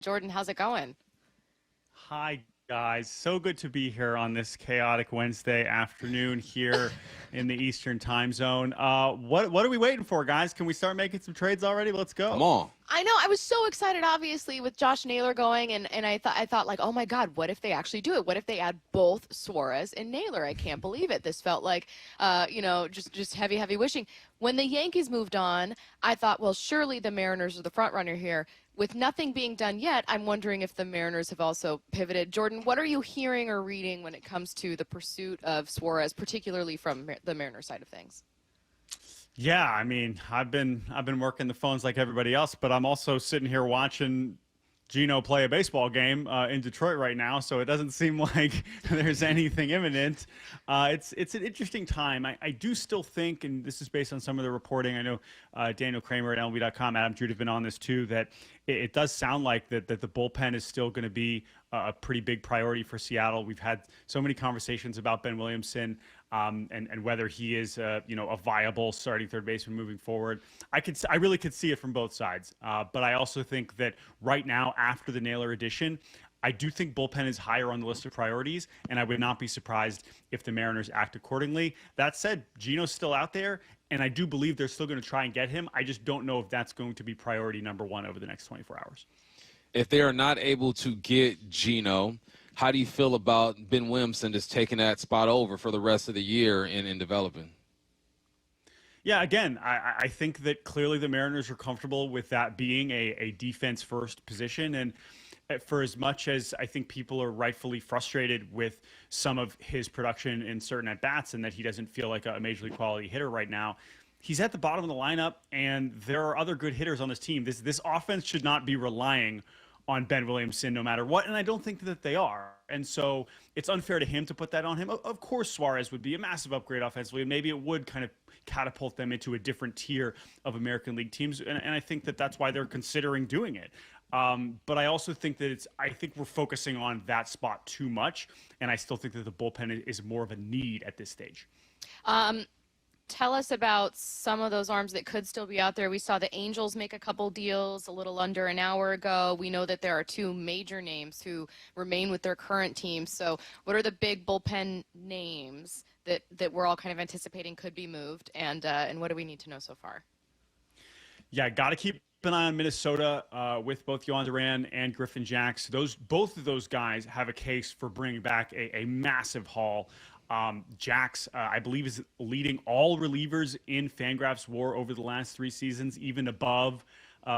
Jordan, how's it going? Hi, guys. So good to be here on this chaotic Wednesday afternoon here in the Eastern time zone. What are we waiting for, guys? Can we start making some trades already? Let's Come go. on. I know I was so excited, obviously, with Josh Naylor going, and I thought like, oh my God, what if they actually do it? What if they add both Suarez and Naylor? I can't believe it. This felt like, just heavy wishing. When the Yankees moved on, I thought, well, surely the Mariners are the front runner here. With nothing being done yet, I'm wondering if the Mariners have also pivoted. Jordan, what are you hearing or reading when it comes to the pursuit of Suarez, particularly from the Mariners side of things? Yeah, I mean, I've been working the phones like everybody else, but I'm also sitting here watching Gino play a baseball game in Detroit right now, so it doesn't seem like there's anything imminent. It's an interesting time. I do still think, and this is based on some of the reporting. I know Daniel Kramer at MLB.com, Adam Jude have been on this too. That it does sound like that the bullpen is still going to be a pretty big priority for Seattle. We've had so many conversations about Ben Williamson and whether he is a viable starting third baseman moving forward. I really could see it from both sides, but I also think that right now after the Naylor addition, I do think bullpen is higher on the list of priorities, and I would not be surprised if the Mariners act accordingly. That said, Gino's still out there, and I do believe they're still going to try and get him. I just don't know if that's going to be priority number one over the next 24 hours. If they are not able to get Gino, how do you feel about Ben Williamson just taking that spot over for the rest of the year in developing? Yeah, again, I think that clearly the Mariners are comfortable with that being a defense first position. And for as much as I think people are rightfully frustrated with some of his production in certain at bats and that he doesn't feel like a major league quality hitter right now, he's at the bottom of the lineup, and there are other good hitters on this team. This offense should not be relying on Ben Williamson no matter what, and I don't think that they are. And so it's unfair to him to put that on him. Of course, Suarez would be a massive upgrade offensively, and maybe it would kind of catapult them into a different tier of American League teams, and I think that that's why they're considering doing it. But I also think that I think we're focusing on that spot too much, and I still think that the bullpen is more of a need at this stage. Um, Tell us about some of those arms that could still be out there. We saw the Angels make a couple deals a little under an hour ago. We know that there are two major names who remain with their current teams. So what are the big bullpen names that we're all kind of anticipating could be moved, and what do we need to know so far? Yeah, got to keep an eye on Minnesota with both Yohan Duran and Griffin Jax. Both of those guys have a case for bringing back a massive haul. Jax, I believe, is leading all relievers in Fangraphs WAR over the last 3 seasons, even above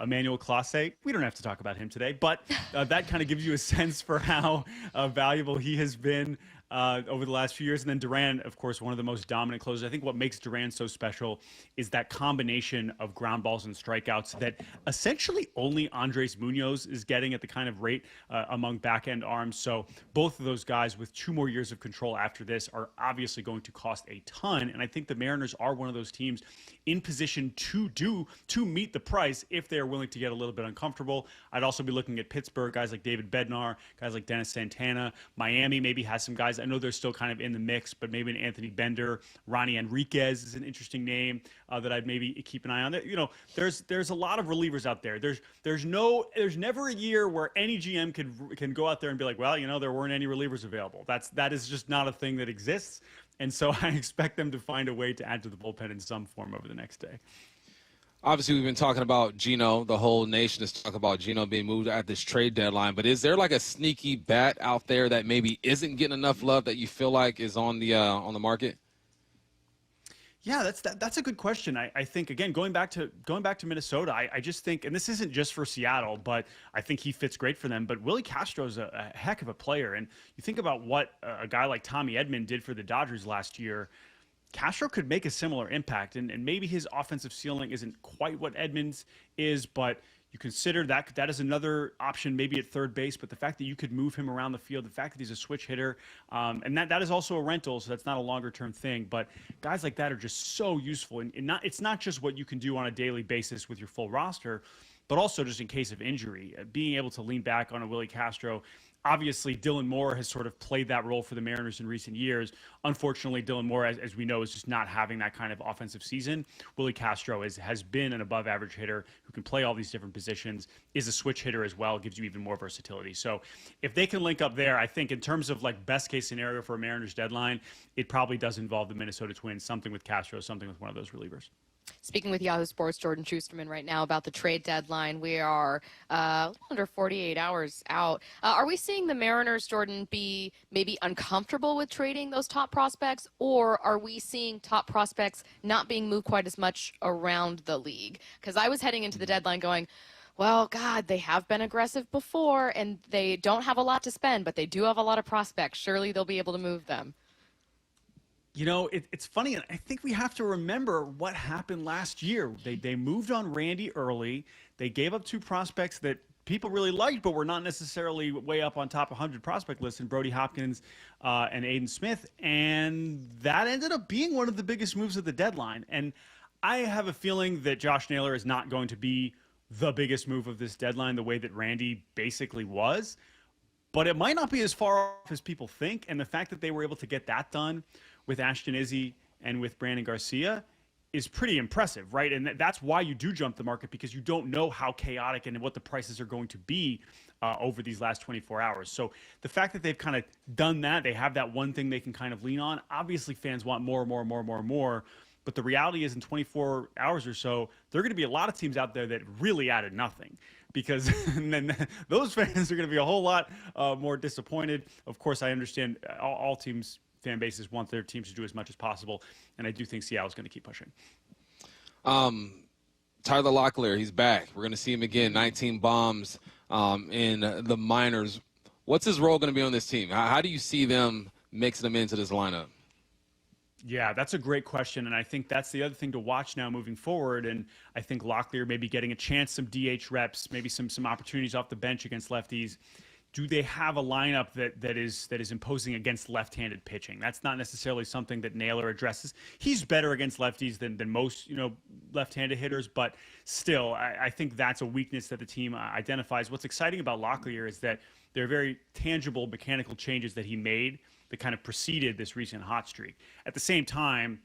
Emmanuel Clase. We don't have to talk about him today, but that kind of gives you a sense for how valuable he has been over the last few years. And then Duran, of course, one of the most dominant closers. I think what makes Duran so special is that combination of ground balls and strikeouts that essentially only Andres Munoz is getting at the kind of rate among back-end arms. So both of those guys with 2 more years of control after this are obviously going to cost a ton. And I think the Mariners are one of those teams in position to meet the price if they are willing to get a little bit uncomfortable. I'd also be looking at Pittsburgh, guys like David Bednar, guys like Dennis Santana. Miami maybe has some guys. I know they're still kind of in the mix, but maybe an Anthony Bender, Ronnie Enriquez is an interesting name that I'd maybe keep an eye on. There's a lot of relievers out there. There's never a year where any GM can go out there and be like, well, there weren't any relievers available. That is just not a thing that exists. And so I expect them to find a way to add to the bullpen in some form over the next day. Obviously, we've been talking about Gino. The whole nation is talking about Gino being moved at this trade deadline. But is there like a sneaky bat out there that maybe isn't getting enough love that you feel like is on the market? Yeah, that's a good question. I think, again, going back to Minnesota, I just think, and this isn't just for Seattle, but I think he fits great for them. But Willie Castro's a heck of a player, and you think about what a guy like Tommy Edman did for the Dodgers last year. Castro could make a similar impact, and maybe his offensive ceiling isn't quite what Edmonds is, but you consider that is another option, maybe at third base. But the fact that you could move him around the field, the fact that he's a switch hitter, and that is also a rental, so that's not a longer term thing. But guys like that are just so useful, and it's not just what you can do on a daily basis with your full roster. but also just in case of injury, being able to lean back on a Willie Castro. Obviously, Dylan Moore has sort of played that role for the Mariners in recent years. Unfortunately, Dylan Moore, as we know, is just not having that kind of offensive season. Willie Castro has been an above-average hitter who can play all these different positions, is a switch hitter as well, gives you even more versatility. So if they can link up there, I think in terms of like best-case scenario for a Mariners deadline, it probably does involve the Minnesota Twins, something with Castro, something with one of those relievers. Speaking with Yahoo Sports Jordan Shusterman right now about the trade deadline, we are a little under 48 hours out. Are we seeing the Mariners, Jordan, be maybe uncomfortable with trading those top prospects, or are we seeing top prospects not being moved quite as much around the league? Because I was heading into the deadline going, well, God, they have been aggressive before, and they don't have a lot to spend, but they do have a lot of prospects. Surely they'll be able to move them. You know, it's funny, and I think we have to remember what happened last year. They moved on Randy early. They gave up 2 prospects that people really liked, but were not necessarily way up on top 100 prospect lists, in Brody Hopkins and Aiden Smith, and that ended up being one of the biggest moves of the deadline. And I have a feeling that Josh Naylor is not going to be the biggest move of this deadline the way that Randy basically was, but it might not be as far off as people think, and the fact that they were able to get that done with Ashton Izzy and with Brandon Garcia is pretty impressive, right? And that's why you do jump the market, because you don't know how chaotic and what the prices are going to be over these last 24 hours. So the fact that they've kind of done that, they have that one thing they can kind of lean on. Obviously, fans want more. But the reality is in 24 hours or so, there are going to be a lot of teams out there that really added nothing, because and then those fans are going to be a whole lot more disappointed. Of course, I understand all teams' fan bases want their teams to do as much as possible, and I do think Seattle's going to keep pushing. Tyler Locklear, he's back. We're going to see him again, 19 bombs in the minors. What's his role going to be on this team? How do you see them mixing him into this lineup? Yeah, that's a great question, and I think that's the other thing to watch now moving forward. And I think Locklear may be getting a chance, some DH reps, maybe some opportunities off the bench against lefties. Do they have a lineup that is imposing against left-handed pitching? That's not necessarily something that Naylor addresses. He's better against lefties than most left-handed hitters, but still, I think that's a weakness that the team identifies. What's exciting about Locklear is that there are very tangible mechanical changes that he made that kind of preceded this recent hot streak. At the same time,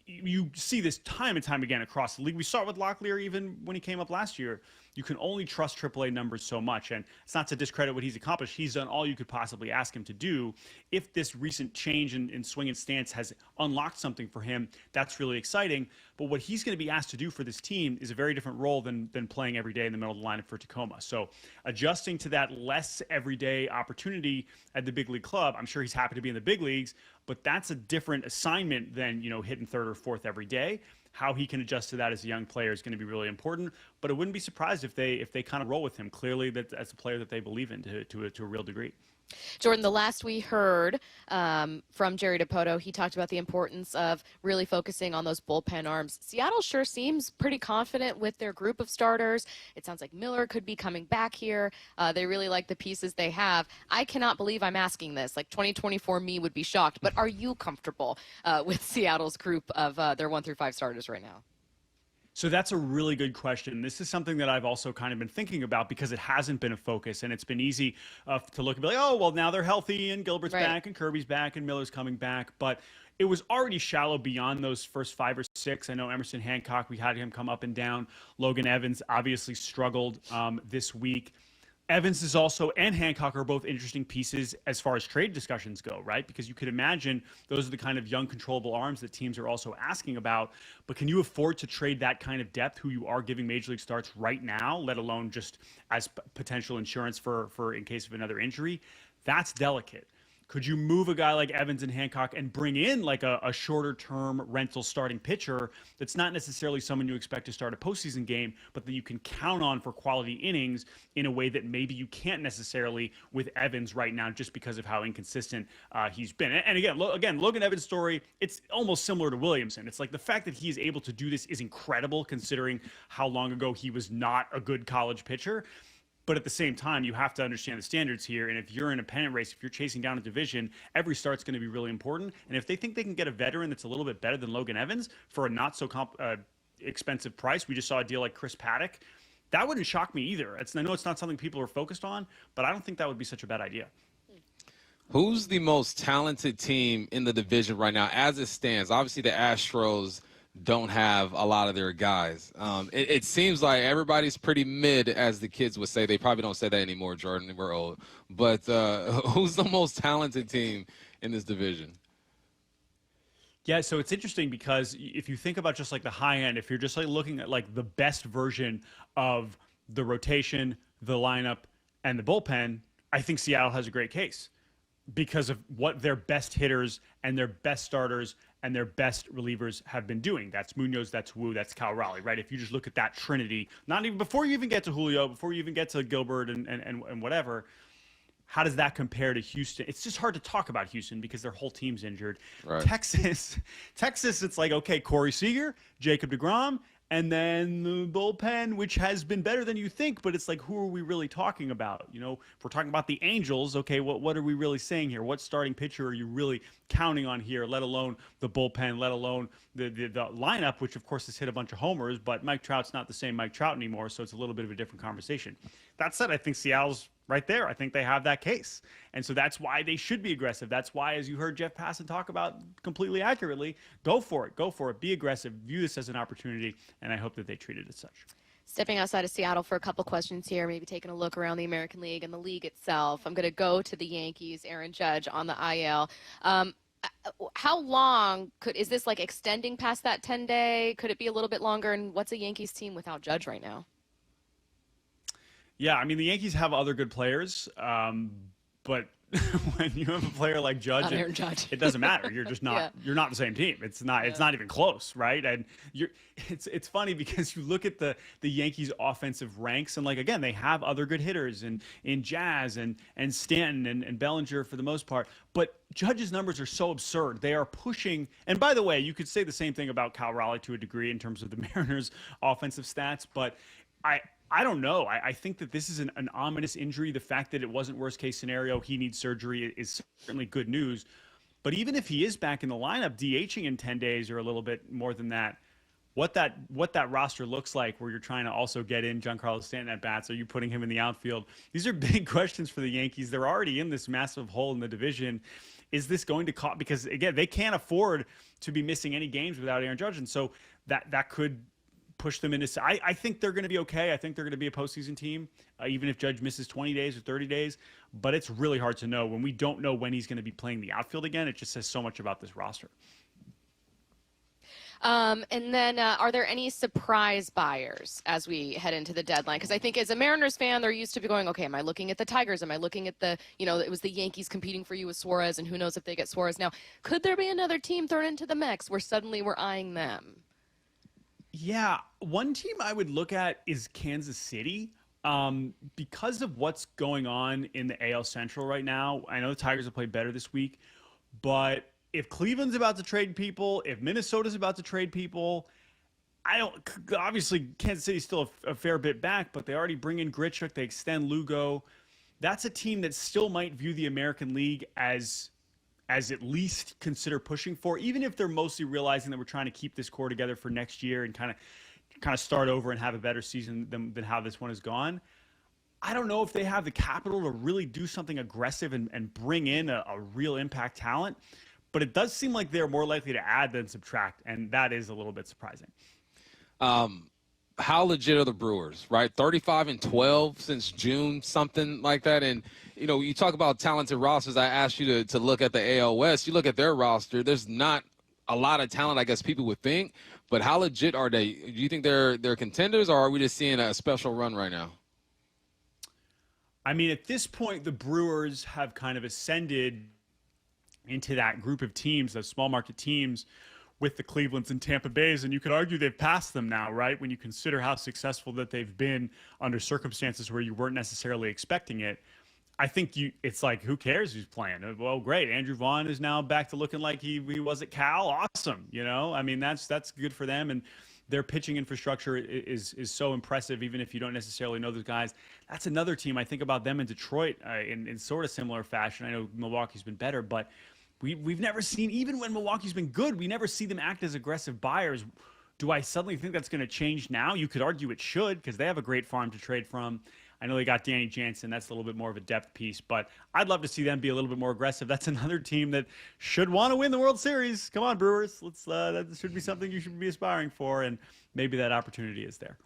you see this time and time again across the league. We saw it with Locklear even when he came up last year. You can only trust AAA numbers so much, and it's not to discredit what he's accomplished. He's done all you could possibly ask him to do. If this recent change in swing and stance has unlocked something for him, that's really exciting. But what he's going to be asked to do for this team is a very different role than playing every day in the middle of the lineup for Tacoma. So adjusting to that less everyday opportunity at the big league club, I'm sure he's happy to be in the big leagues, but that's a different assignment than hitting third or fourth every day. How he can adjust to that as a young player is going to be really important. But I wouldn't be surprised if they kind of roll with him. Clearly, that's a player that they believe in to a real degree. Jordan, the last we heard from Jerry Dipoto, he talked about the importance of really focusing on those bullpen arms. Seattle sure seems pretty confident with their group of starters. It sounds like Miller could be coming back here. They really like the pieces they have. I cannot believe I'm asking this. Like 2024 me would be shocked. But are you comfortable with Seattle's group of their 1 through 5 starters right now? So that's a really good question. This is something that I've also kind of been thinking about, because it hasn't been a focus, and it's been easy to look and be like, oh, well, now they're healthy and Gilbert's back and Kirby's back and Miller's coming back. But it was already shallow beyond those first 5 or 6. I know Emerson Hancock, we had him come up and down. Logan Evans obviously struggled this week. Evans is also, and Hancock are both interesting pieces as far as trade discussions go, right? Because you could imagine those are the kind of young, controllable arms that teams are also asking about. But can you afford to trade that kind of depth who you are giving major league starts right now, let alone just as potential insurance for in case of another injury? That's delicate. Could you move a guy like Evans and Hancock and bring in like a shorter term rental starting pitcher that's not necessarily someone you expect to start a postseason game, but that you can count on for quality innings in a way that maybe you can't necessarily with Evans right now, just because of how inconsistent he's been. And again, Logan Evans' story, it's almost similar to Williamson. It's like the fact that he is able to do this is incredible, considering how long ago he was not a good college pitcher. But at the same time, you have to understand the standards here. And if you're in a pennant race, if you're chasing down a division, every start's going to be really important. And if they think they can get a veteran that's a little bit better than Logan Evans for a not so expensive price, we just saw a deal like Chris Paddock. that wouldn't shock me either. I know it's not something people are focused on, but I don't think that would be such a bad idea. Who's the most talented team in the division right now as it stands? Obviously, the Astros don't have a lot of their guys. It seems like everybody's pretty mid, as the kids would say. They probably don't say that anymore, Jordan. We're old. But who's the most talented team in this division? Yeah, so it's interesting because if you think about just like the high end, if you're just like looking at like the best version of the rotation, the lineup, and the bullpen, I think Seattle has a great case because of what their best hitters and their best starters and their best relievers have been doing. That's Munoz, that's Wu, that's Cal Raleigh, right? If you just look at that trinity, not even before you even get to Julio, before you even get to Gilbert and whatever, how does that compare to Houston? It's just hard to talk about Houston because their whole team's injured. Right. Texas, it's like, okay, Corey Seager, Jacob deGrom, and then the bullpen, which has been better than you think, but it's like, who are we really talking about? You know, if we're talking about the Angels, okay, what are we really saying here? What starting pitcher are you really counting on here, let alone the bullpen, let alone the lineup, which, of course, has hit a bunch of homers, but Mike Trout's not the same Mike Trout anymore, so it's a little bit of a different conversation. That said, I think Seattle's right there. I think they have that case. And so that's why they should be aggressive. That's why, as you heard Jeff Passan talk about completely accurately, go for it. Go for it. Be aggressive. View this as an opportunity, and I hope that they treat it as such. Stepping outside of Seattle for a couple questions here, maybe taking a look around the American League and the league itself. I'm going to go to the Yankees, Aaron Judge on the IL. How long is this like extending past that 10-day? Could it be a little bit longer? And what's a Yankees team without Judge right now? Yeah, I mean, the Yankees have other good players, but when you have a player like Judge, it doesn't matter. You're just not. Yeah. You're not the same team. It's not. Yeah. It's not even close, right? And it's funny because you look at the Yankees' offensive ranks, and like again, they have other good hitters in Jazz and Stanton and Bellinger for the most part. But Judge's numbers are so absurd. They are pushing. And by the way, you could say the same thing about Cal Raleigh to a degree in terms of the Mariners' offensive stats, but I don't know. I think that this is an ominous injury. The fact that it wasn't worst case scenario, he needs surgery, is certainly good news. But even if he is back in the lineup, DHing in 10 days or a little bit more than that, what that roster looks like where you're trying to also get in Giancarlo Stanton at bats, are you putting him in the outfield? These are big questions for the Yankees. They're already in this massive hole in the division. Is this going to cost? Because, again, they can't afford to be missing any games without Aaron Judge. And so that could push them into. I think they're going to be okay. I think they're going to be a postseason team, even if Judge misses 20 days or 30 days. But it's really hard to know when we don't know when he's going to be playing the outfield again. It just says so much about this roster. And then are there any surprise buyers as we head into the deadline? Because I think as a Mariners fan, they're used to be going, okay, am I looking at the Tigers? Am I looking at it was the Yankees competing for you with Suarez, and who knows if they get Suarez now. Could there be another team thrown into the mix where suddenly we're eyeing them? Yeah, one team I would look at is Kansas City. Because of what's going on in the AL Central right now. I know the Tigers have played better this week, but if Cleveland's about to trade people, if Minnesota's about to trade people, obviously Kansas City's still a fair bit back, but they already bring in Grichuk, they extend Lugo. That's a team that still might view the American League as at least consider pushing for, even if they're mostly realizing that we're trying to keep this core together for next year and kind of start over and have a better season than how this one has gone. I don't know if they have the capital to really do something aggressive and bring in a real impact talent, but it does seem like they're more likely to add than subtract, and that is a little bit surprising. How legit are the Brewers, right? 35-12 since June, something like that. And, you talk about talented rosters. I asked you to look at the AL West. You look at their roster. There's not a lot of talent, I guess people would think. But how legit are they? Do you think they're contenders, or are we just seeing a special run right now? I mean, at this point, the Brewers have kind of ascended into that group of teams, those small market teams, with the Clevelands and Tampa Bays, and you could argue they've passed them now, right? When you consider how successful that they've been under circumstances where you weren't necessarily expecting it. I think it's like, who cares who's playing? Well, great. Andrew Vaughn is now back to looking like he was at Cal. Awesome. I mean, that's good for them. And their pitching infrastructure is so impressive, even if you don't necessarily know those guys. That's another team. I think about them in Detroit in sort of similar fashion. I know Milwaukee's been better, but we've never seen, even when Milwaukee's been good, we never see them act as aggressive buyers. Do I suddenly think that's going to change now? You could argue it should because they have a great farm to trade from. I know they got Danny Jansen. That's a little bit more of a depth piece, but I'd love to see them be a little bit more aggressive. That's another team that should want to win the World Series. Come on, Brewers. That should be something you should be aspiring for, and maybe that opportunity is there.